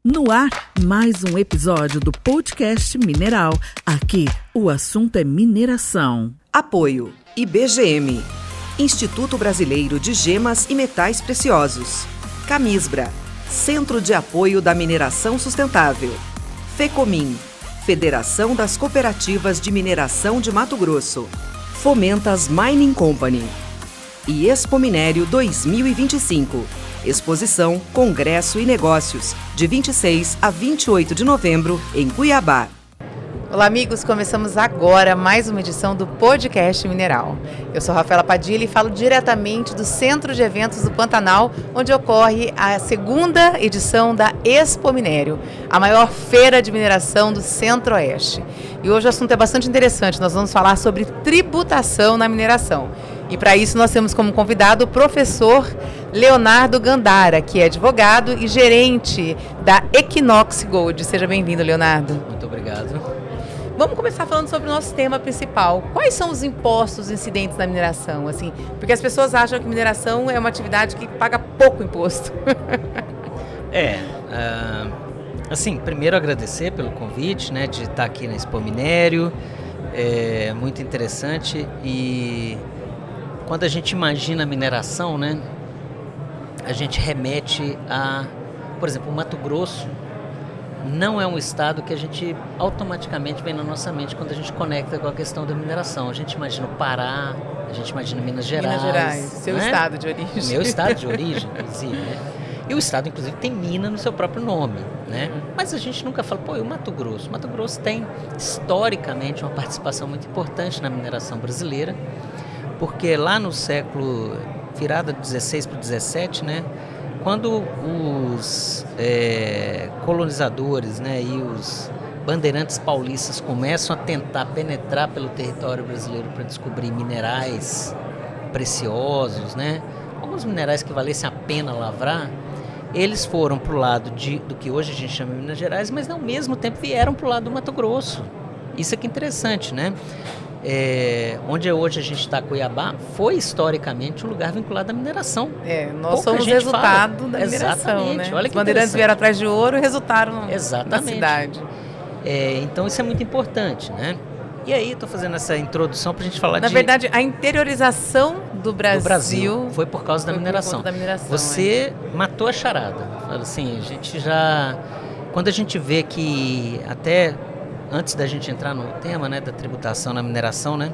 No ar, mais um episódio do podcast Mineral. Aqui, o assunto é mineração. Apoio IBGM, Instituto Brasileiro de Gemas e Metais Preciosos. Camisbra, Centro de Apoio da Mineração Sustentável. FECOMIN, Federação das Cooperativas de Mineração de Mato Grosso. Fomentas Mining Company. E Expo Minério 2025. Exposição, Congresso e Negócios, de 26 a 28 de novembro, em Cuiabá. Olá, amigos. Começamos agora mais uma edição do Podcast Mineral. Eu sou Rafaela Padilha e falo diretamente do Centro de Eventos do Pantanal, onde ocorre a segunda edição da Expo Minério, a maior feira de mineração do Centro-Oeste. E hoje o assunto é bastante interessante. Nós vamos falar sobre tributação na mineração. E para isso nós temos como convidado o professor Leonardo Gandara, que é advogado e gerente da Equinox Gold. Seja bem-vindo, Leonardo. Muito obrigado. Vamos começar falando sobre o nosso tema principal. Quais são os impostos incidentes na mineração? Assim, porque as pessoas acham que mineração é uma atividade que paga pouco imposto. Assim, primeiro agradecer pelo convite, né, de estar aqui na Expo Minério. É muito interessante e quando a gente imagina a mineração, né, a gente remete a, por exemplo, o Mato Grosso não é um estado que a gente automaticamente vem na nossa mente quando a gente conecta com a questão da mineração. A gente imagina o Pará, a gente imagina Minas Gerais. Minas Gerais, seu estado de origem. Meu estado de origem, inclusive, né? E o estado, inclusive, tem mina no seu próprio nome, né? Mas a gente nunca fala, pô, e o Mato Grosso? O Mato Grosso tem, historicamente, uma participação muito importante na mineração brasileira, porque lá no século, virada do 16 para o 17, né, quando os colonizadores, né, e os bandeirantes paulistas começam a tentar penetrar pelo território brasileiro para descobrir minerais preciosos, né, alguns minerais que valessem a pena lavrar, eles foram para o lado do que hoje a gente chama de Minas Gerais, mas ao mesmo tempo vieram para o lado do Mato Grosso. Isso aqui é interessante, né? Onde hoje a gente está, Cuiabá, foi historicamente um lugar vinculado à mineração. Nós somos resultado da mineração, né? Olha que os bandeirantes vieram atrás de ouro e resultaram na cidade. Então isso é muito importante, né? E aí estou fazendo essa introdução para a gente falar Na verdade, a interiorização do Brasil foi por causa da mineração. Você matou a charada. Assim, a gente já... Quando a gente vê que até... Antes da gente entrar no tema, né, da tributação na mineração, né?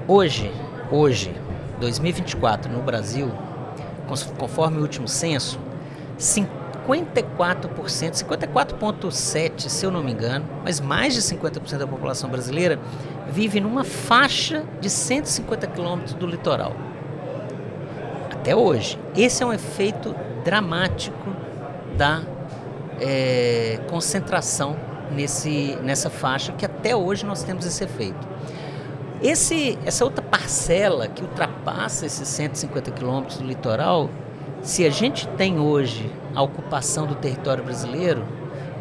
Hoje, 2024, no Brasil, conforme o último censo, 54,7%, se eu não me engano, mas mais de 50% da população brasileira vive numa faixa de 150 quilômetros do litoral. Até hoje. Esse é um efeito dramático da concentração nessa faixa, que até hoje nós temos esse efeito. Essa outra parcela que ultrapassa esses 150 quilômetros do litoral, se a gente tem hoje a ocupação do território brasileiro,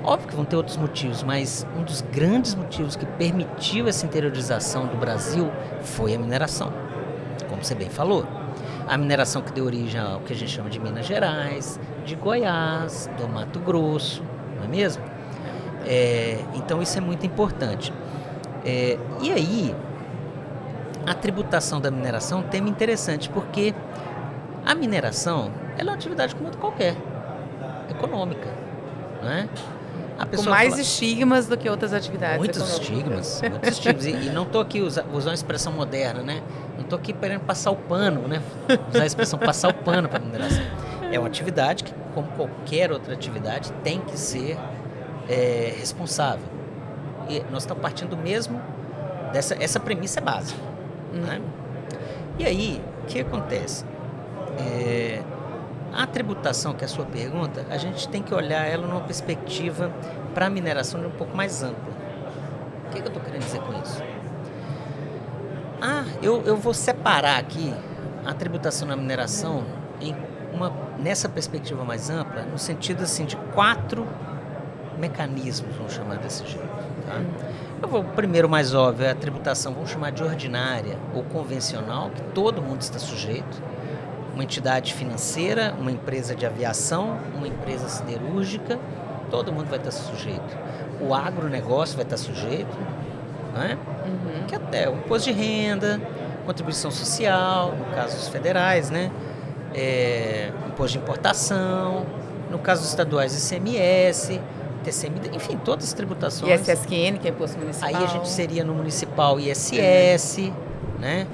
óbvio que vão ter outros motivos, mas um dos grandes motivos que permitiu essa interiorização do Brasil foi a mineração, como você bem falou. A mineração que deu origem ao que a gente chama de Minas Gerais, de Goiás, do Mato Grosso, não é mesmo? Então isso é muito importante. E aí, a tributação da mineração é um tema interessante, porque a mineração ela é uma atividade como outra qualquer, econômica, não é? Com mais estigmas do que outras atividades. Muitos estigmas. E não estou aqui usar uma expressão moderna, né? Não estou aqui querendo passar o pano, né? Usar a expressão passar o pano para a mineração. É uma atividade que, como qualquer outra atividade, tem que ser responsável. E nós estamos partindo mesmo essa premissa é básica. Né? E aí, o que acontece? A tributação, que é a sua pergunta, a gente tem que olhar ela numa perspectiva para a mineração um pouco mais ampla. O que eu estou querendo dizer com isso? Eu vou separar aqui a tributação na mineração nessa perspectiva mais ampla, no sentido assim, de 4 mecanismos, vamos chamar desse jeito. Tá? O primeiro, mais óbvio, é a tributação, vamos chamar de ordinária ou convencional, que todo mundo está sujeito. uma entidade financeira, uma empresa de aviação, uma empresa siderúrgica, todo mundo vai estar sujeito. O agronegócio vai estar sujeito, né? Que até o imposto de renda, contribuição social, no caso dos federais, né? Imposto de importação, no caso dos estaduais, ICMS, TCMD, enfim, todas as tributações. ISSQN, que é imposto municipal. Aí a gente seria no municipal ISS, né?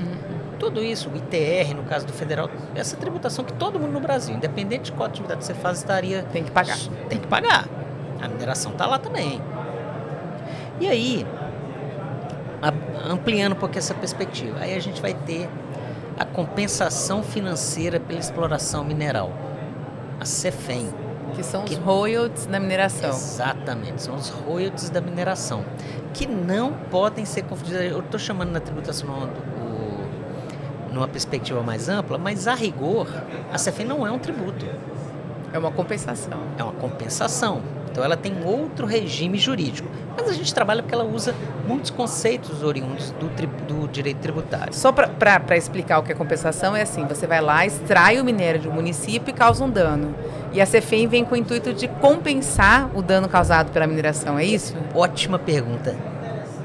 Tudo isso, o ITR, no caso do federal, essa tributação que todo mundo no Brasil, independente de qual atividade você faz, Tem que pagar. Tem que pagar. A mineração está lá também. E aí, ampliando um pouco essa perspectiva, aí a gente vai ter a compensação financeira pela exploração mineral, a CEFEM. Que são os royalties da mineração. Exatamente, são os royalties da mineração, que não podem ser confundidos. Eu estou chamando na tributação numa perspectiva mais ampla, mas a rigor, a CEFEM não é um tributo. É uma compensação. É uma compensação. Então ela tem outro regime jurídico. Mas a gente trabalha porque ela usa muitos conceitos oriundos do direito tributário. Só para explicar o que é compensação, é assim, você vai lá, extrai o minério de um município e causa um dano. E a CEFEM vem com o intuito de compensar o dano causado pela mineração, é isso? Ótima pergunta.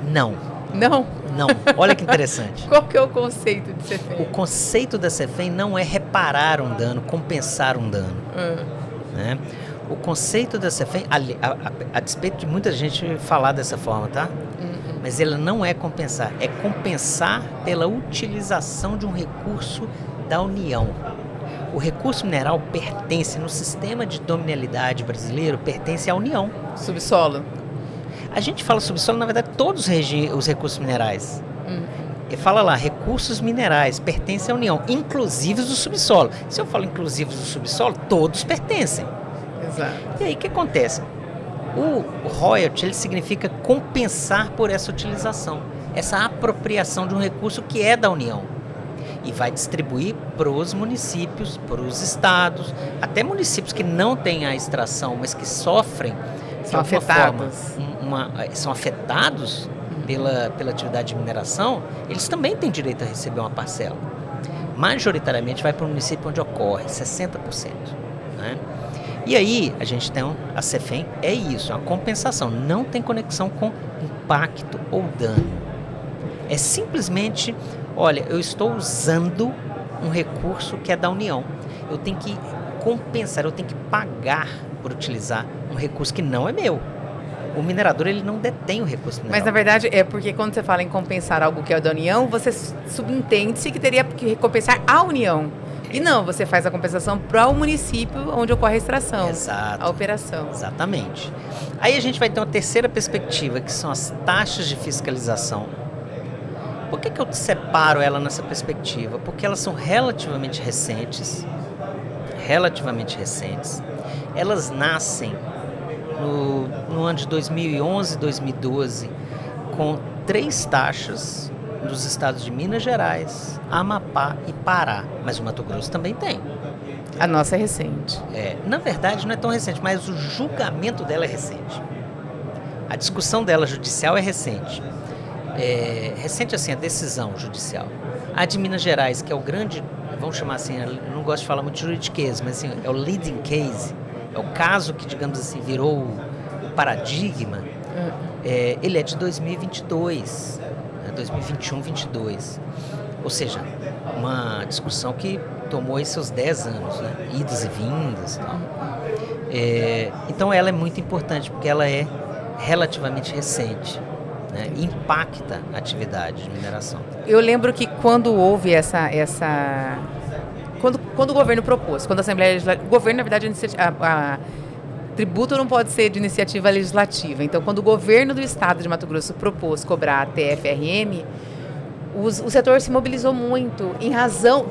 Não. Não? Não. Olha que interessante. Qual que é o conceito de CEFEM? O conceito da CEFEM não é reparar um dano, compensar um dano. Né? O conceito da CEFEM, a despeito de muita gente falar dessa forma, tá? Mas ela não é compensar, é compensar pela utilização de um recurso da União. O recurso mineral pertence, no sistema de dominialidade brasileiro, pertence à União. Subsolo. A gente fala subsolo, na verdade, todos os recursos minerais. E fala lá, recursos minerais pertencem à União, inclusive os do subsolo. Se eu falo inclusive os do subsolo, todos pertencem. Exato. E aí o que acontece? O royalty, ele significa compensar por essa utilização, essa apropriação de um recurso que é da União. E vai distribuir para os municípios, para os estados, até municípios que não têm a extração, mas que sofrem, são afetados. São afetados pela atividade de mineração, eles também têm direito a receber uma parcela. Majoritariamente vai para o município onde ocorre, 60%. Né? E aí, a gente tem a CEFEM, é isso, a compensação, não tem conexão com impacto ou dano. É simplesmente, olha, eu estou usando um recurso que é da União. Eu tenho que compensar, eu tenho que pagar por utilizar um recurso que não é meu. O minerador, ele não detém o recurso mineral. Mas, na verdade, é porque quando você fala em compensar algo que é da União, você subentende-se que teria que recompensar a União. E não, você faz a compensação para o município onde ocorre a extração. Exato. A operação. Exatamente. Aí a gente vai ter uma terceira perspectiva, que são as taxas de fiscalização. Por que eu separo ela nessa perspectiva? Porque elas são relativamente recentes. Elas nascem no ano de 2011, 2012, com 3 taxas dos estados de Minas Gerais, Amapá e Pará. Mas o Mato Grosso também tem. A nossa é recente. Na verdade, não é tão recente, mas o julgamento dela é recente. A discussão dela judicial é recente. Recente assim, a decisão judicial. A de Minas Gerais, que é o grande, vamos chamar assim, eu não gosto de falar muito de juridiquês, mas assim, é o leading case, é o caso que, digamos assim, virou o paradigma. Ele é de 2022, 2021, 2022. Ou seja, uma discussão que tomou aí seus 10 anos, né? Idas e vindas e tal. Então ela é muito importante, porque ela é relativamente recente. Né, impacta a atividade de mineração. Eu lembro que quando houve quando o governo propôs, quando a Assembleia Legislativa... O governo, na verdade, tributo não pode ser de iniciativa legislativa. Então, quando o governo do estado de Mato Grosso propôs cobrar a TFRM, o setor se mobilizou muito,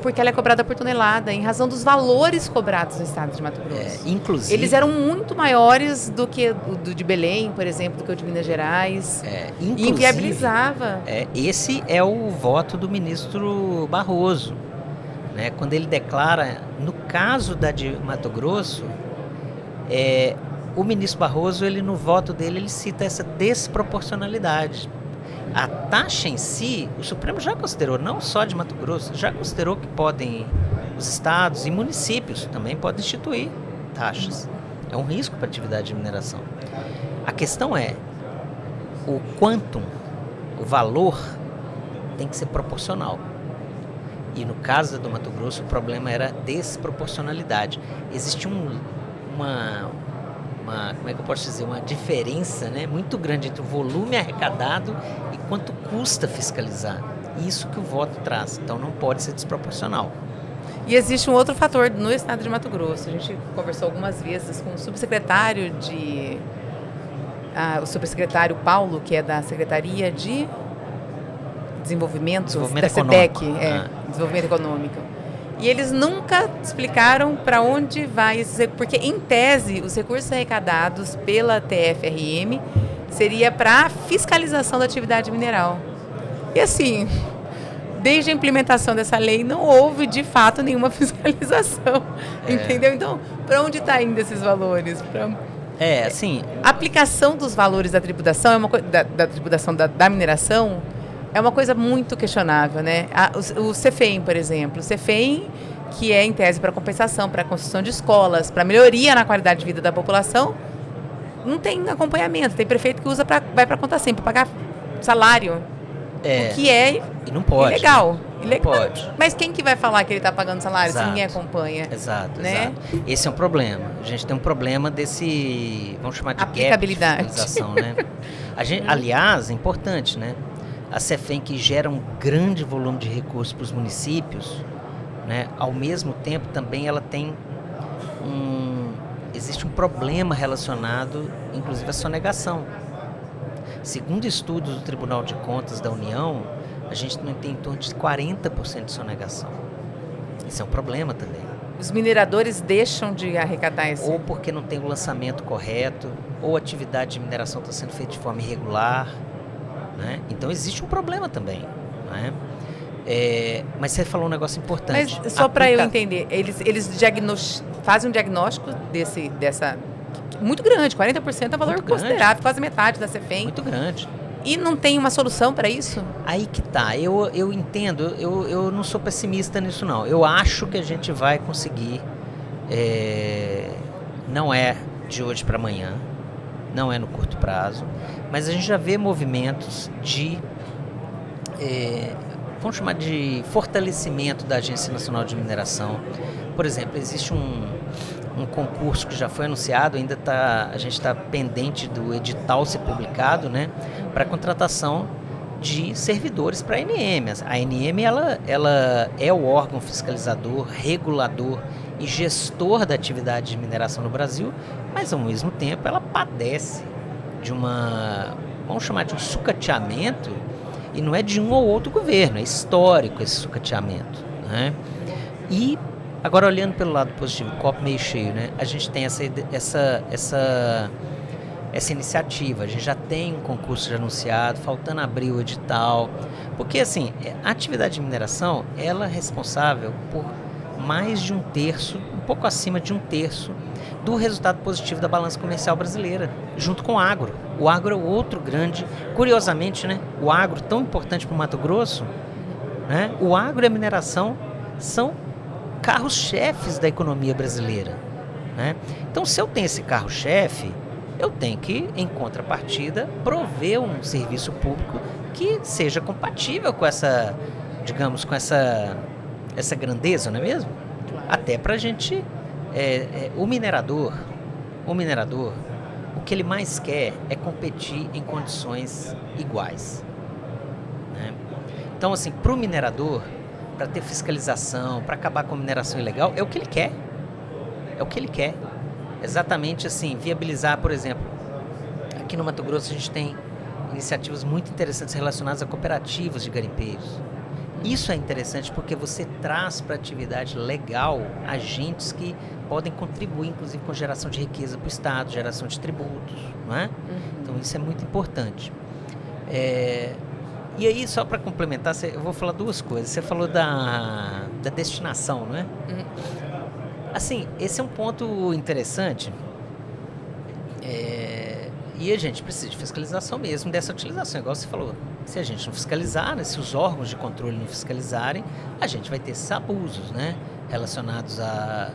porque ela é cobrada por tonelada, em razão dos valores cobrados no estado de Mato Grosso. Inclusive, eles eram muito maiores do que o de Belém, por exemplo, do que o de Minas Gerais. E inviabilizava. Esse é o voto do ministro Barroso. Né? Quando ele declara, no caso da de Mato Grosso, o ministro Barroso, no voto dele, ele cita essa desproporcionalidade. A taxa em si, o Supremo já considerou, não só de Mato Grosso, já considerou que podem Os estados e municípios também podem instituir taxas. É um risco para a atividade de mineração. A questão é, o quantum, o valor, tem que ser proporcional. E no caso do Mato Grosso, o problema era desproporcionalidade. Existe uma como é que eu posso dizer, uma diferença, né, muito grande entre o volume arrecadado e quanto custa fiscalizar. Isso que o voto traz. Então não pode ser desproporcional. E existe um outro fator no estado de Mato Grosso. A gente conversou algumas vezes com o subsecretário o subsecretário Paulo, que é da Secretaria de Desenvolvimento da SEDEC, Desenvolvimento Econômico. E eles nunca explicaram para onde vai porque em tese os recursos arrecadados pela TFRM seria para a fiscalização da atividade mineral. E assim, desde a implementação dessa lei não houve de fato nenhuma fiscalização, entendeu? Então, para onde está indo esses valores? Assim, a aplicação dos valores da tributação da tributação da mineração é uma coisa muito questionável, né? O CEFEM, por exemplo. O CEFEM, que é em tese para compensação, para construção de escolas, para melhoria na qualidade de vida da população, não tem acompanhamento. Tem prefeito que vai para conta sempre, para pagar salário. O que é e não pode, ilegal. Né? Ilegal. Não pode. Mas quem que vai falar que ele está pagando salário se ninguém acompanha? Exato, né? Exato. Esse é um problema. A gente tem um problema desse, vamos chamar de aplicabilidade. Gap de fiscalização, né? Aliás, é importante, né? A CEFEM, que gera um grande volume de recursos para os municípios, né? Ao mesmo tempo também ela tem existe um problema relacionado, inclusive, à sonegação. Segundo estudos do Tribunal de Contas da União, a gente não tem em torno de 40% de sonegação. Isso é um problema também. Os mineradores deixam de arrecadar esse... Ou porque não tem o lançamento correto, ou a atividade de mineração está sendo feita de forma irregular, né? Então existe um problema também, né? Mas você falou um negócio importante. Mas só para eu entender, eles fazem um diagnóstico dessa... Muito grande, 40% é um valor considerável, quase metade da CEFEM. Muito grande. E não tem uma solução para isso? Aí que tá, eu entendo, eu não sou pessimista nisso não. Eu acho que a gente vai conseguir, não é de hoje para amanhã, não é no curto prazo, mas a gente já vê movimentos de, vamos chamar de fortalecimento da Agência Nacional de Mineração. Por exemplo, existe um concurso que já foi anunciado, a gente está pendente do edital ser publicado, né, para contratação de servidores para a ANM. A ANM ela é o órgão fiscalizador, regulador e gestor da atividade de mineração no Brasil, mas ao mesmo tempo ela padece de vamos chamar de um sucateamento, e não é de um ou outro governo, é histórico esse sucateamento, né? E agora, olhando pelo lado positivo, copo meio cheio, né? A gente tem essa iniciativa, a gente já tem um concurso já anunciado, faltando abrir o edital, porque assim, a atividade de mineração, ela é responsável por mais de 1/3, um pouco acima de 1/3 do resultado positivo da balança comercial brasileira, junto com o agro. O agro é o outro grande, curiosamente, né? O agro, tão importante para o Mato Grosso, né? O agro e a mineração são carros-chefes da economia brasileira, né? Então, se eu tenho esse carro-chefe, eu tenho que, em contrapartida, prover um serviço público que seja compatível com essa, digamos, com essa grandeza, não é mesmo? Claro. Até para a gente... o minerador, o que ele mais quer é competir em condições iguais, né? Então, assim, para o minerador, para ter fiscalização, para acabar com a mineração ilegal, é o que ele quer. É o que ele quer. Exatamente assim, viabilizar, por exemplo, aqui no Mato Grosso a gente tem iniciativas muito interessantes relacionadas a cooperativas de garimpeiros. Isso é interessante porque você traz para a atividade legal agentes que podem contribuir, inclusive, com geração de riqueza para o Estado, geração de tributos, não é? Então, isso é muito importante. E aí, só para complementar, eu vou falar duas coisas. Você falou da destinação, não é? Assim, esse é um ponto interessante. E a gente precisa de fiscalização mesmo dessa utilização, igual você falou. Se a gente não fiscalizar, né, se os órgãos de controle não fiscalizarem, a gente vai ter esses abusos, né? relacionados a...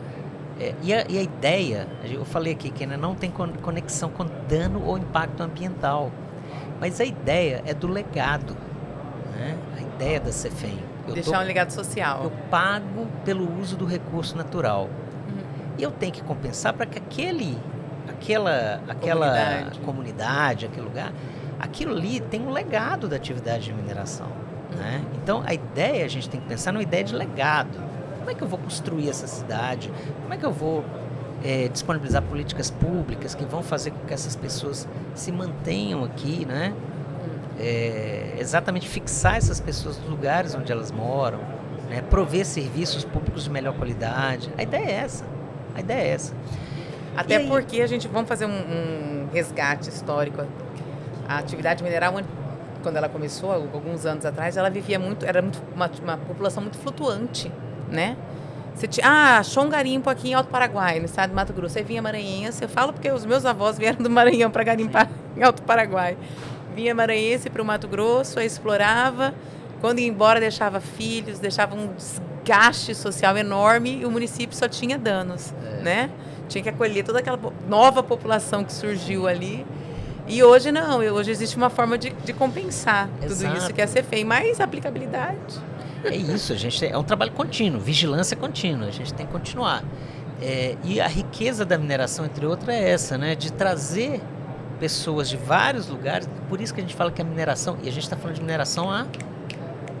E a ideia, eu falei aqui que ainda não tem conexão com dano ou impacto ambiental, mas a ideia é do legado, né? A ideia da CEFEM. Deixar um legado social. Eu pago pelo uso do recurso natural. E eu tenho que compensar para que aquela comunidade, aquele lugar, aquilo ali tem um legado da atividade de mineração. Né? Então, a ideia, a gente tem que pensar numa ideia de legado. Como é que eu vou construir essa cidade? Como é que eu vou disponibilizar políticas públicas que vão fazer com que essas pessoas se mantenham aqui, né? Exatamente fixar essas pessoas nos lugares onde elas moram, né? Prover serviços públicos de melhor qualidade. A ideia é essa. Até porque a gente vamos fazer um resgate histórico. A atividade mineral, quando ela começou, alguns anos atrás, ela vivia uma população muito flutuante, né? Achou um garimpo aqui em Alto Paraguai, no estado de Mato Grosso. Aí vinha maranhense, eu falo porque os meus avós vieram do Maranhão para garimpar em Alto Paraguai. Vinha maranhense para o Mato Grosso, aí explorava, quando ia embora deixava filhos, deixava um desgaste social enorme e o município só tinha danos, né? Tinha que acolher toda aquela nova população que surgiu ali. E hoje não, hoje existe uma forma de compensar tudo isso que é ser feito, mais aplicabilidade. É isso, é um trabalho contínuo, vigilância contínua, a gente tem que continuar. E a riqueza da mineração, entre outras, é essa, né? De trazer pessoas de vários lugares, por isso que a gente fala que a mineração, e a gente está falando de mineração há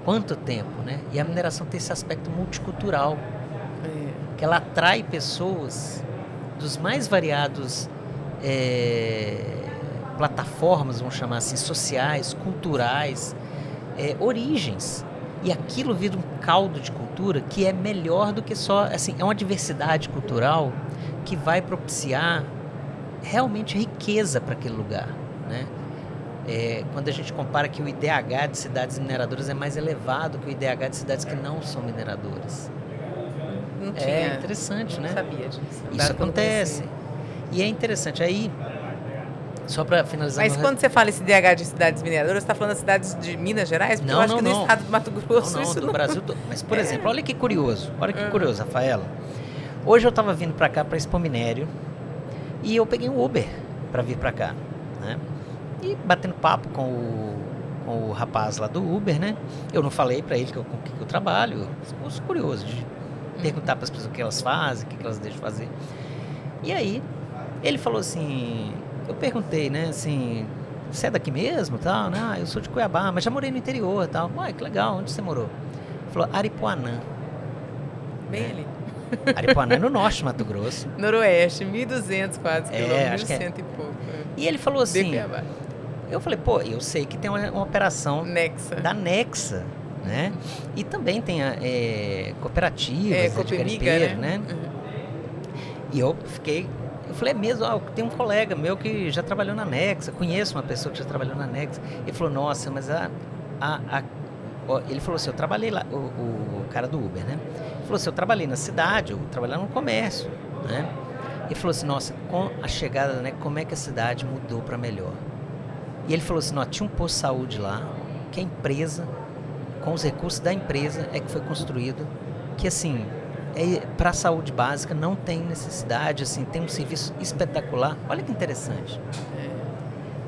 quanto tempo, né? E a mineração tem esse aspecto multicultural, que ela atrai pessoas dos mais variados plataformas, vamos chamar assim, sociais, culturais, origens. E aquilo vira um caldo de cultura que é melhor do que só, assim, é uma diversidade cultural que vai propiciar realmente riqueza para aquele lugar, né? Quando a gente compara que o IDH de cidades mineradoras é mais elevado que o IDH de cidades que não são mineradoras. Não tinha. É interessante, né? Não sabia disso. Isso acontece. E é interessante. Aí, só para finalizar... Mas quando você fala esse IDH de cidades mineradoras, você está falando das cidades de Minas Gerais? Porque eu acho que no estado do Mato Grosso isso do Brasil todo. Mas, por exemplo, olha que curioso. Olha que curioso, Rafaela. Hoje eu estava vindo para cá, para Expo Minério, e eu peguei um Uber para vir para cá, né? E batendo papo com o rapaz lá do Uber, né? Eu não falei para ele com o que eu trabalho. Eu sou curioso de perguntar para as pessoas o que elas fazem, o que elas deixam fazer. E aí, ele falou assim... Eu perguntei, né, assim... Você é daqui mesmo, tal? Né? Eu sou de Cuiabá, mas já morei no interior, tal. Que legal, onde você morou? Ele falou, Aripuanã. Bem ali. Aripuanã é no norte de Mato Grosso. Noroeste, 1.200 quase quilômetros, 1.100 e pouco. E ele falou assim... Eu falei, eu sei que tem uma operação da Nexa, né? E também tem cooperativas de garimpeiro, né? E eu falei, mesmo, tem um colega meu que já trabalhou na Nexa, conheço uma pessoa que já trabalhou na Nexa. Ele falou, nossa, mas ele falou assim, eu trabalhei lá, o cara do Uber, né? Ele falou assim, eu trabalhei na cidade, eu trabalhei no comércio, né? Ele falou assim, nossa, com a chegada, né, como é que a cidade mudou para melhor? E ele falou assim, tinha um posto de saúde lá, que a empresa, com os recursos da empresa, é que foi construído, que assim, para a saúde básica não tem necessidade, assim, tem um serviço espetacular. Olha que interessante.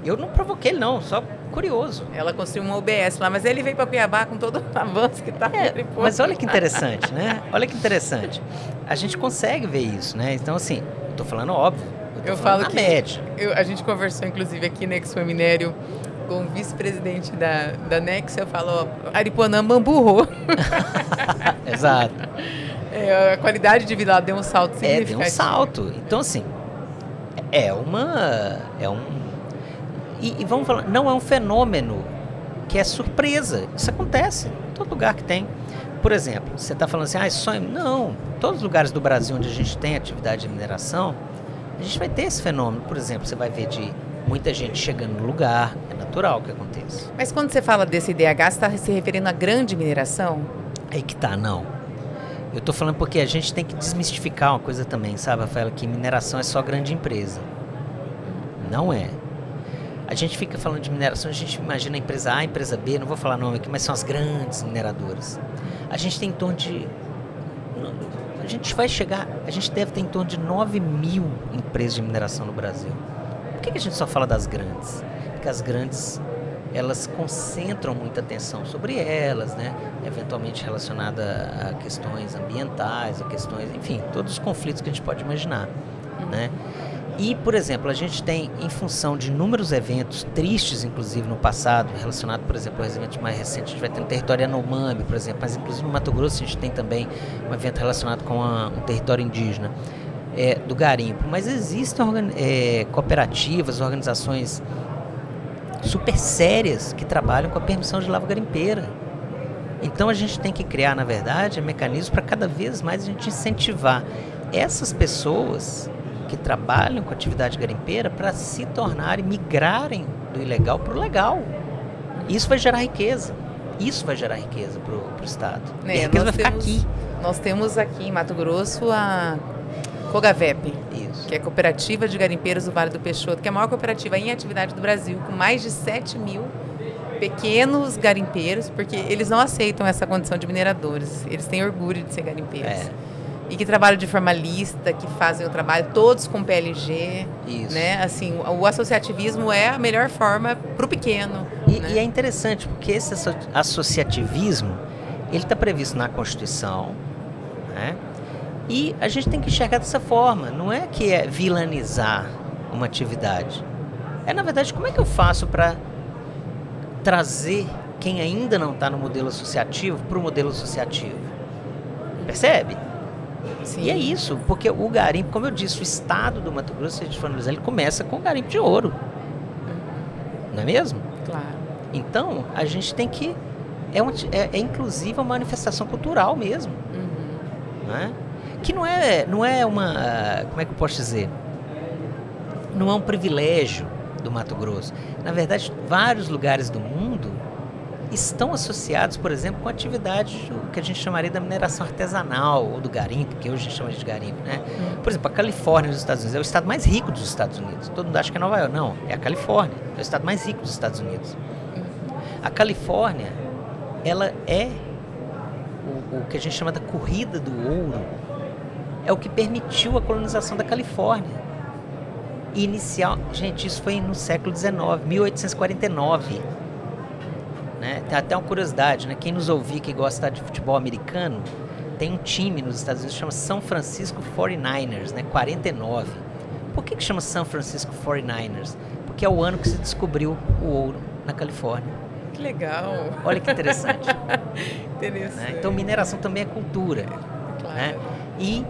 Eu não provoquei ele não, só curioso. Ela construiu uma UBS lá, mas ele veio para Cuiabá com todo o avanço que está. Mas olha que interessante, né? Olha que interessante. A gente consegue ver isso, né? Então, assim, eu tô falando óbvio. Eu falo que média. A gente conversou, inclusive, aqui na Expo Minério com o vice-presidente da Nexa. Eu falo, Aripuanã bamburrou. Exato. A qualidade de vida lá deu um salto significativo. Deu um salto. Então, assim, E vamos falar, não é um fenômeno que é surpresa. Isso acontece em todo lugar que tem. Por exemplo, você está falando assim, sonho. Não, todos os lugares do Brasil onde a gente tem atividade de mineração, a gente vai ter esse fenômeno. Por exemplo, você vai ver de muita gente chegando no lugar, é natural que aconteça. Mas quando você fala desse IDH, você está se referindo à grande mineração? Aí que tá, não. Eu estou falando porque a gente tem que desmistificar uma coisa também, sabe, Rafaela, que mineração é só grande empresa. Não é. A gente fica falando de mineração, a gente imagina a empresa A, a empresa B, não vou falar nome aqui, mas são as grandes mineradoras. A gente tem em torno de... a gente deve ter em torno de 9 mil empresas de mineração no Brasil. Por que a gente só fala das grandes? Porque as grandes, elas concentram muita atenção sobre elas, né? Eventualmente relacionada a questões ambientais, a questões, enfim, todos os conflitos que a gente pode imaginar, né? E, por exemplo, a gente tem, em função de inúmeros eventos tristes, inclusive, no passado, relacionado, por exemplo, aos eventos mais recentes, a gente vai ter um território Yanomami, por exemplo, mas, inclusive, no Mato Grosso, a gente tem também um evento relacionado com um território indígena, do garimpo. Mas existem cooperativas, organizações super sérias que trabalham com a permissão de lavra garimpeira. Então, a gente tem que criar, na verdade, mecanismos para cada vez mais a gente incentivar essas pessoas que trabalham com atividade garimpeira para se tornarem, migrarem do ilegal para o legal. Isso vai gerar riqueza. Isso vai gerar riqueza para o Estado. E a riqueza vai ficar aqui. Nós temos aqui em Mato Grosso a Cogavep, que é a Cooperativa de Garimpeiros do Vale do Peixoto, que é a maior cooperativa em atividade do Brasil, com mais de 7 mil pequenos garimpeiros, porque eles não aceitam essa condição de mineradores. Eles têm orgulho de ser garimpeiros. E que trabalham de formalista, que fazem o trabalho todos com PLG. Isso. Né? Assim, o associativismo é a melhor forma para o pequeno. Né? E é interessante, porque esse associativismo, ele está previsto na Constituição, né? E a gente tem que enxergar dessa forma. Não é que é vilanizar uma atividade. Na verdade, como é que eu faço para trazer quem ainda não está no modelo associativo para o modelo associativo? Percebe? Sim. E é isso, porque o garimpo, como eu disse, o estado do Mato Grosso, se a gente for analisar, ele começa com o garimpo de ouro. Não é mesmo? Claro. Então, a gente tem que... É inclusive uma manifestação cultural mesmo. Né? Que não é uma... Como é que eu posso dizer? Não é um privilégio do Mato Grosso. Na verdade, vários lugares do mundo estão associados, por exemplo, com a atividade que a gente chamaria da mineração artesanal ou do garimpo, que hoje a gente chama de garimpo, né? Por exemplo, a Califórnia nos Estados Unidos é o estado mais rico dos Estados Unidos. Todo mundo acha que é Nova York. Não, é a Califórnia. É o estado mais rico dos Estados Unidos. A Califórnia, ela é o que a gente chama da corrida do ouro. É o que permitiu a colonização da Califórnia. E gente, isso foi no século XIX, 1849. Né? Tem até uma curiosidade, né? Quem nos ouvir que gosta de futebol americano, tem um time nos Estados Unidos que chama São Francisco 49ers, né? 49. Por que chama São Francisco 49ers? Porque é o ano que se descobriu o ouro na Califórnia. Que legal! Olha que interessante. Interessante. Né? Então, mineração também é cultura. Claro. Né? E,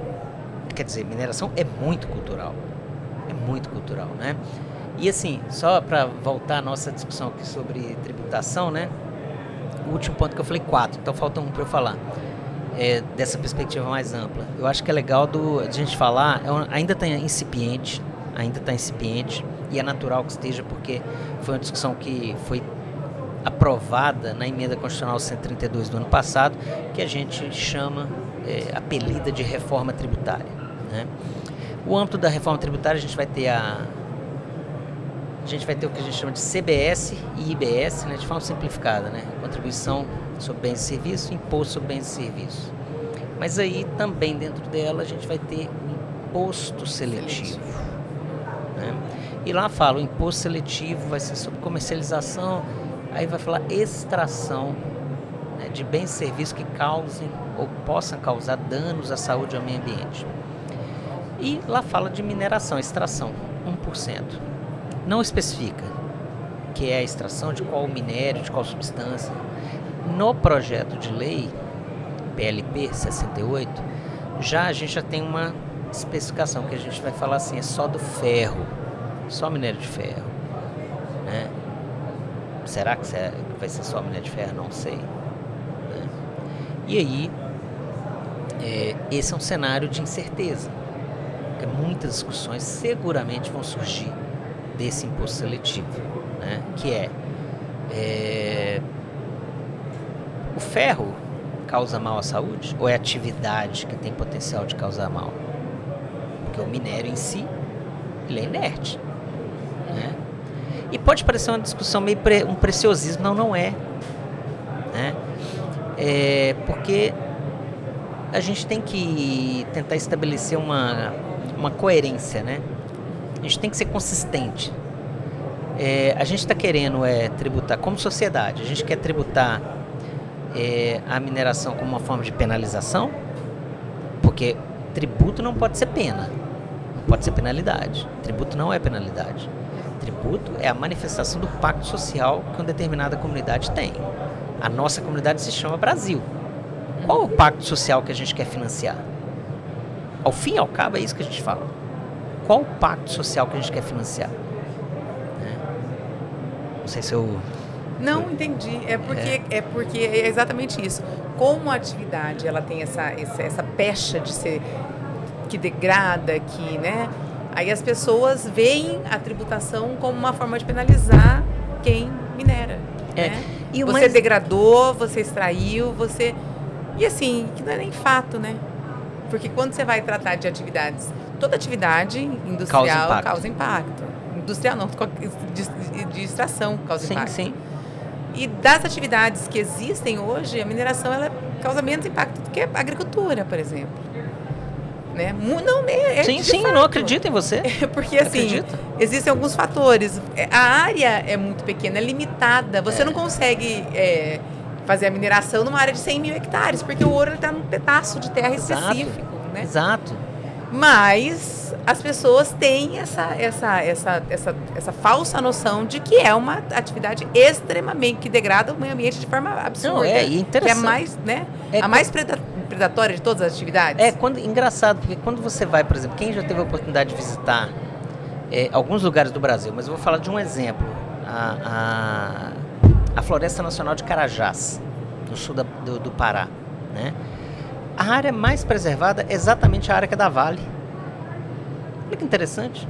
quer dizer, mineração é muito cultural. É muito cultural, né? E assim, só para voltar à nossa discussão aqui sobre tributação, né? O último ponto que eu falei 4, então falta um para eu falar. Dessa perspectiva mais ampla. Eu acho que é legal a gente falar, ainda está incipiente, e é natural que esteja, porque foi uma discussão que foi aprovada na emenda constitucional 132 do ano passado, que a gente chama, apelida de reforma tributária, né? O âmbito da reforma tributária, a gente vai ter o que a gente chama de CBS e IBS, né, de forma simplificada, né? Contribuição sobre bens e serviços, imposto sobre bens e serviços. Mas aí também dentro dela a gente vai ter o imposto seletivo. Né? E lá fala, o imposto seletivo vai ser sobre comercialização, aí vai falar extração, né, de bens e serviços que causem ou possam causar danos à saúde e ao meio ambiente. E lá fala de mineração, extração, 1%. Não especifica que é a extração de qual minério, de qual substância. No projeto de lei, PLP 68, a gente já tem uma especificação que a gente vai falar assim, é só do ferro, só minério de ferro. Né? Será que vai ser só minério de ferro? Não sei. Né? E aí, esse é um cenário de incerteza, porque muitas discussões seguramente vão surgir desse imposto seletivo, né? Que o ferro causa mal à saúde ou é atividade que tem potencial de causar mal? Porque o minério em si, ele é inerte, né? E pode parecer uma discussão meio um preciosismo, não é, né? Porque a gente tem que tentar estabelecer uma coerência, né? A gente tem que ser consistente. A gente está querendo tributar como sociedade, a gente quer tributar a mineração como uma forma de penalização, porque tributo não pode ser pena, não pode ser penalidade. Tributo não é penalidade. Tributo é a manifestação do pacto social que uma determinada comunidade tem. A nossa comunidade se chama Brasil. Qual é o pacto social que a gente quer financiar? Ao fim e ao cabo é isso que a gente fala. Qual o pacto social que a gente quer financiar? Não sei se eu... Não, entendi. É porque é exatamente isso. Como a atividade ela tem essa pecha de ser que degrada, que, né? Aí as pessoas veem a tributação como uma forma de penalizar quem minera. Né? E você degradou, você extraiu, você... E assim, que não é nem fato, né? Porque quando você vai tratar de atividades, toda atividade industrial causa impacto. Industrial não, de extração causa impacto. Sim. E das atividades que existem hoje, a mineração ela causa menos impacto do que a agricultura, por exemplo. Né? Não, sim, eu não acredito em você. Porque assim, existem alguns fatores. A área é muito pequena, é limitada. Você não consegue fazer a mineração numa área de 100 mil hectares, porque o ouro está num pedaço de terra específico. Né? Exato. Mas as pessoas têm essa falsa noção de que é uma atividade extremamente que degrada o meio ambiente de forma absurda. Não, interessante. Que é mais, né? A mais predatória de todas as atividades. Engraçado, porque quando você vai, por exemplo, quem já teve a oportunidade de visitar alguns lugares do Brasil, mas eu vou falar de um exemplo, a Floresta Nacional de Carajás, no sul do Pará, né? A área mais preservada é exatamente a área que é da Vale. Olha que interessante.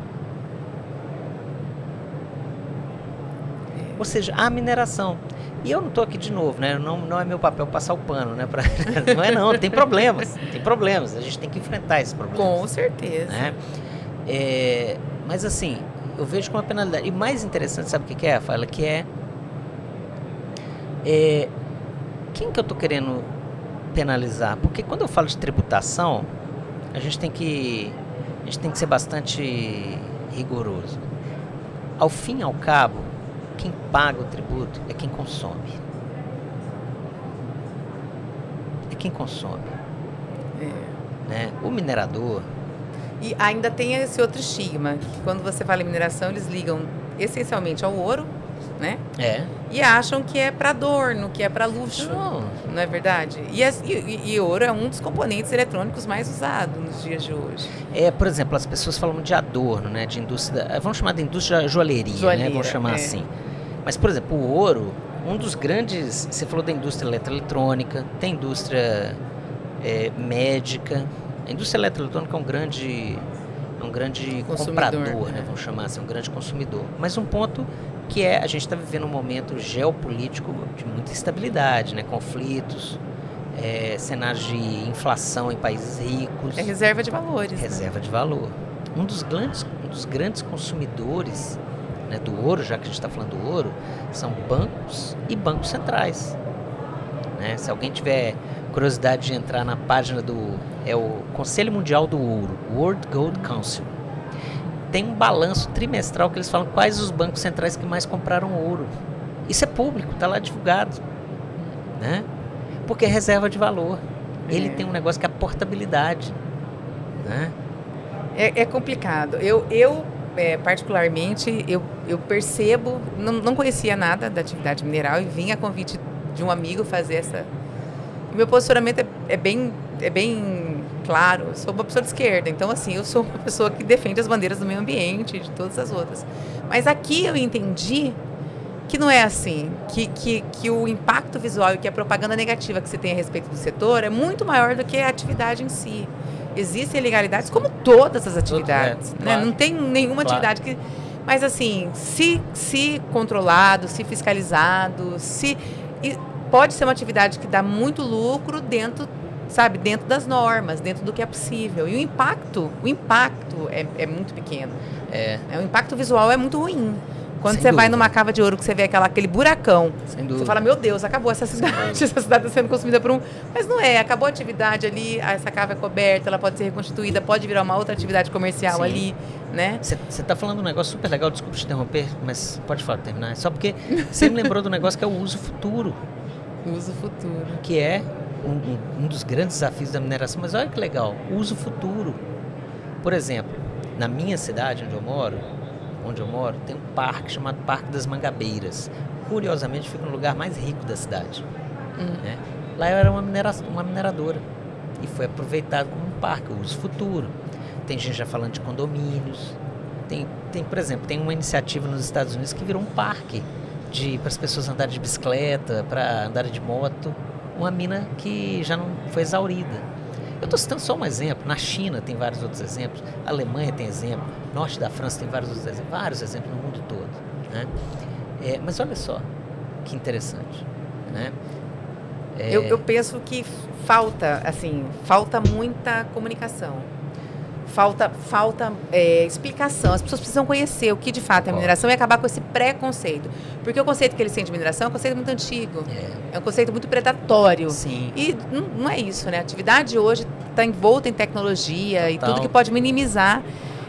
Ou seja, a mineração. E eu não estou aqui de novo, né? Não é meu papel passar o pano, né? Não, tem problemas. A gente tem que enfrentar esses problemas. Com certeza. Né? Mas assim, eu vejo como uma penalidade. E mais interessante, sabe o que é, Rafaela? Que quem que eu estou querendo penalizar? Porque quando eu falo de tributação, a gente tem que ser bastante rigoroso. Ao fim e ao cabo, quem paga o tributo é quem consome. Né? O minerador... E ainda tem esse outro estigma, que quando você fala em mineração, eles ligam essencialmente ao ouro, né? E acham que é para adorno, que é para luxo. Não é verdade? E ouro é um dos componentes eletrônicos mais usados nos dias de hoje. Por exemplo, as pessoas falam de adorno, né? De indústria, vamos chamar de indústria joalheria, né? Vamos chamar assim. Mas, por exemplo, o ouro, um dos grandes... Você falou da indústria eletroeletrônica, tem indústria médica. A indústria eletroeletrônica é um grande comprador, né? Vamos chamar assim, um grande consumidor. Mas um ponto que a gente está vivendo um momento geopolítico de muita instabilidade, né? Conflitos, cenários de inflação em países ricos. É reserva de valores. Reserva de valor. Um dos grandes consumidores, né, do ouro, já que a gente está falando do ouro, são bancos e bancos centrais. Né? Se alguém tiver curiosidade de entrar na página o Conselho Mundial do Ouro, World Gold Council, tem um balanço trimestral que eles falam quais os bancos centrais que mais compraram ouro. Isso é público, está lá divulgado. Né? Porque é reserva de valor. Ele tem um negócio que é a portabilidade. Né? É complicado. Eu particularmente, eu percebo, não conhecia nada da atividade mineral e vim a convite de um amigo fazer essa... Meu posicionamento é bem claro. Eu sou uma pessoa de esquerda, então assim, eu sou uma pessoa que defende as bandeiras do meio ambiente e de todas as outras. Mas aqui eu entendi que não é assim, que o impacto visual e que a propaganda negativa que você tem a respeito do setor é muito maior do que a atividade em si. Existem ilegalidades como todas as atividades, né? Claro. Não tem nenhuma atividade que... Mas assim, se controlado, se fiscalizado, pode ser uma atividade que dá muito lucro dentro das normas, dentro do que é possível. E o impacto é muito pequeno. O impacto visual é muito ruim. Quando Sem você vai dúvida. numa cava de ouro, que você vê aquele buracão, Sem dúvida. você fala, meu Deus, acabou essa cidade. Essa cidade está sendo consumida por um... Mas não é, acabou a atividade ali, essa cava é coberta, ela pode ser reconstituída, pode virar uma outra atividade comercial Sim. ali, né? Você está falando um negócio super legal, desculpa te interromper, mas pode falar, terminar. Só porque você me lembrou do negócio que é o uso futuro, Uso futuro. que é um dos grandes desafios da mineração. Mas olha que legal, o uso futuro. Por exemplo, na minha cidade, onde eu moro, tem um parque chamado Parque das Mangabeiras. Curiosamente, fica no lugar mais rico da cidade. Né? Lá era uma mineradora e foi aproveitado como um parque, o uso futuro. Tem gente já falando de condomínios. Tem, por exemplo, tem uma iniciativa nos Estados Unidos que virou um parque para as pessoas andarem de bicicleta, para andarem de moto. Uma mina que já não foi exaurida. Eu estou citando só um exemplo. Na China tem vários outros exemplos. A Alemanha tem exemplo. Norte da França tem vários outros exemplos. Vários exemplos no mundo todo. Né? Mas olha só que interessante. Né? Eu penso que falta muita comunicação. Falta explicação. As pessoas precisam conhecer o que de fato é mineração e acabar com esse preconceito. Porque o conceito que eles têm de mineração é um conceito muito antigo. É um conceito muito predatório. Sim. E não é isso, né? A atividade hoje está envolta em tecnologia e tudo que pode minimizar.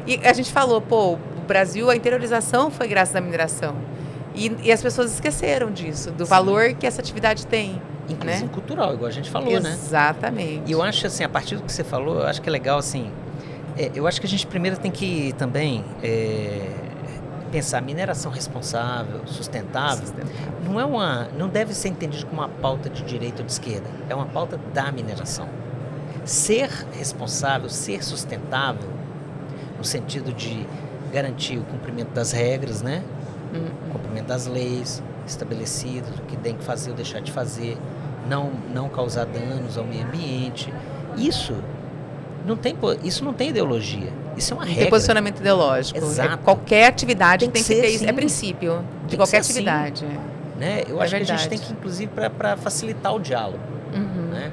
E a gente falou, o Brasil, a interiorização foi graças à mineração. E as pessoas esqueceram disso, do valor que essa atividade tem. Inclusive, né? Cultural, igual a gente falou, né? Exatamente. E eu acho assim, a partir do que você falou, eu acho que é legal assim. Eu acho que a gente primeiro tem que também pensar mineração responsável, sustentável. Não deve ser entendido como uma pauta de direita ou de esquerda. É uma pauta da mineração. Ser responsável, ser sustentável, no sentido de garantir o cumprimento das regras, né? O cumprimento das leis estabelecidas, o que tem que fazer ou deixar de fazer, não causar danos ao meio ambiente. Isso não tem ideologia. Isso é uma regra. Tem posicionamento ideológico. Exato. Qualquer atividade tem que ter isso. Assim. É princípio de Tem qualquer que ser atividade. Assim, né? Eu acho que a gente tem que, inclusive, para facilitar o diálogo. Né?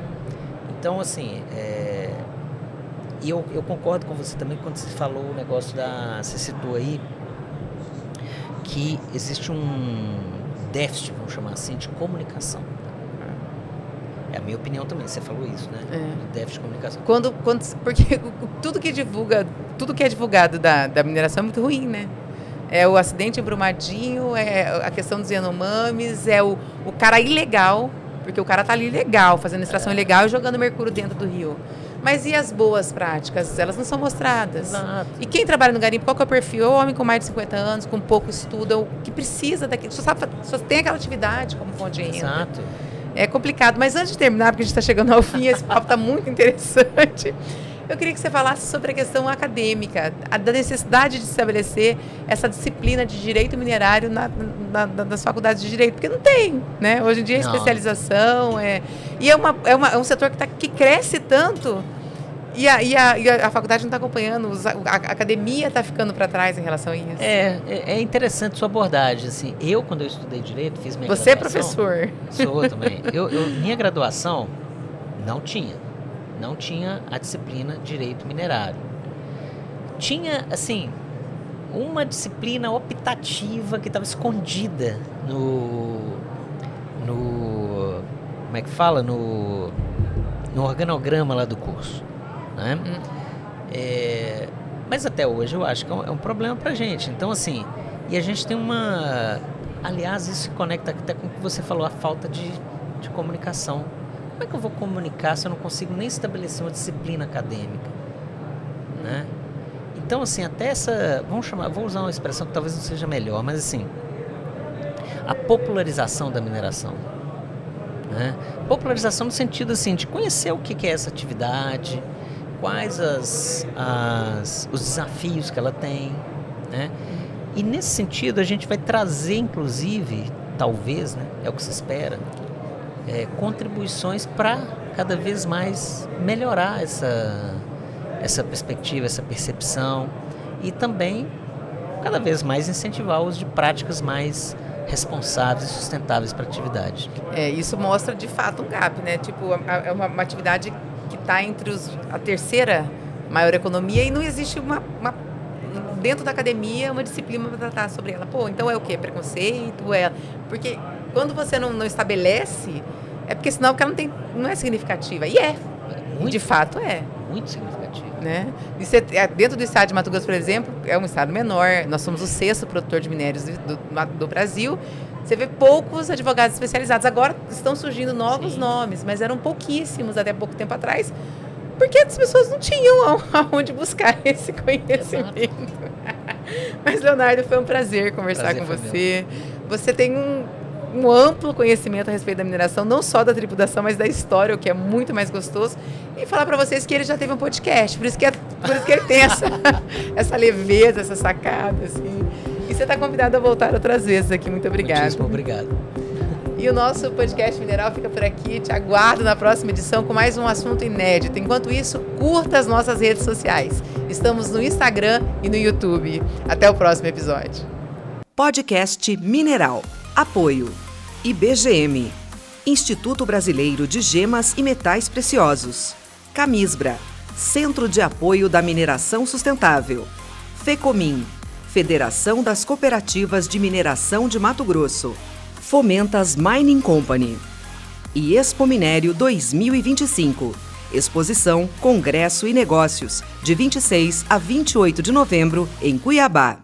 Então, assim, e eu concordo com você também quando você falou o negócio você citou aí que existe um déficit, vamos chamar assim, de comunicação. É a minha opinião também, você falou isso, né? Déficit de comunicação. Porque tudo que é divulgado da mineração é muito ruim, né? É o acidente em Brumadinho, é a questão dos Yanomamis, é o cara ilegal, porque o cara tá ali ilegal, fazendo extração ilegal e jogando mercúrio dentro do rio. Mas e as boas práticas? Elas não são mostradas. Exato. E quem trabalha no garimpo, qual que é o perfil? É o homem com mais de 50 anos, com pouco estudo, é o que precisa daquilo. Só tem aquela atividade como fonte de renda. Exato. É complicado. Mas antes de terminar, porque a gente está chegando ao fim, esse papo está muito interessante, eu queria que você falasse sobre a questão acadêmica, da necessidade de estabelecer essa disciplina de direito minerário nas faculdades de direito, porque não tem, né? Hoje em dia é especialização, e é um setor que cresce tanto, e a faculdade não está acompanhando, a academia está ficando para trás em relação a isso. É interessante sua abordagem, assim. Quando eu estudei direito, fiz minha Você graduação. é professor. Sou também. Minha graduação não tinha a disciplina Direito Minerário. Tinha, assim, uma disciplina optativa que estava escondida como é que fala? No organograma lá do curso. Né? Mas até hoje eu acho que é um problema pra gente. Então, assim, e a gente tem aliás, isso se conecta até com o que você falou, a falta de comunicação. Como é que eu vou comunicar se eu não consigo nem estabelecer uma disciplina acadêmica? Né? Então, assim, até vou usar uma expressão que talvez não seja melhor, mas assim, a popularização da mineração. Né? Popularização no sentido, assim, de conhecer o que é essa atividade, quais os desafios que ela tem, né? E nesse sentido a gente vai trazer, inclusive, talvez, né, é o que se espera, contribuições para cada vez mais melhorar essa perspectiva, essa percepção, e também cada vez mais incentivar o uso de práticas mais responsáveis e sustentáveis para a atividade. Isso mostra de fato um gap, né? Tipo, é uma atividade que está entre a terceira maior economia e não existe dentro da academia, uma disciplina para tratar sobre ela. Pô, então é o quê? Preconceito? Porque quando você não estabelece, é porque senão ela não é significativa. E é. Muito, de fato é. Muito significativo. Né? Dentro do estado de Mato Grosso, por exemplo, é um estado menor. Nós somos o 6º produtor de minérios do Brasil. Você vê poucos advogados especializados. Agora estão surgindo novos nomes, mas eram pouquíssimos até pouco tempo atrás, porque as pessoas não tinham aonde buscar esse conhecimento. Mas, Leonardo, foi um prazer conversar com você. Você tem um amplo conhecimento a respeito da mineração, não só da tributação, mas da história, o que é muito mais gostoso. E falar para vocês que ele já teve um podcast, por isso que ele tem essa leveza, essa sacada, assim. E você está convidado a voltar outras vezes aqui. Muito obrigada. Muitíssimo obrigado. E o nosso podcast Mineral fica por aqui. Te aguardo na próxima edição com mais um assunto inédito. Enquanto isso, curta as nossas redes sociais. Estamos no Instagram e no YouTube. Até o próximo episódio. Podcast Mineral. Apoio. IBGM. Instituto Brasileiro de Gemas e Metais Preciosos. Camisbra. Centro de Apoio da Mineração Sustentável. Fecomim. Federação das Cooperativas de Mineração de Mato Grosso. Fomentas Mining Company. E Expo Minério 2025. Exposição, Congresso e Negócios, de 26 a 28 de novembro, em Cuiabá.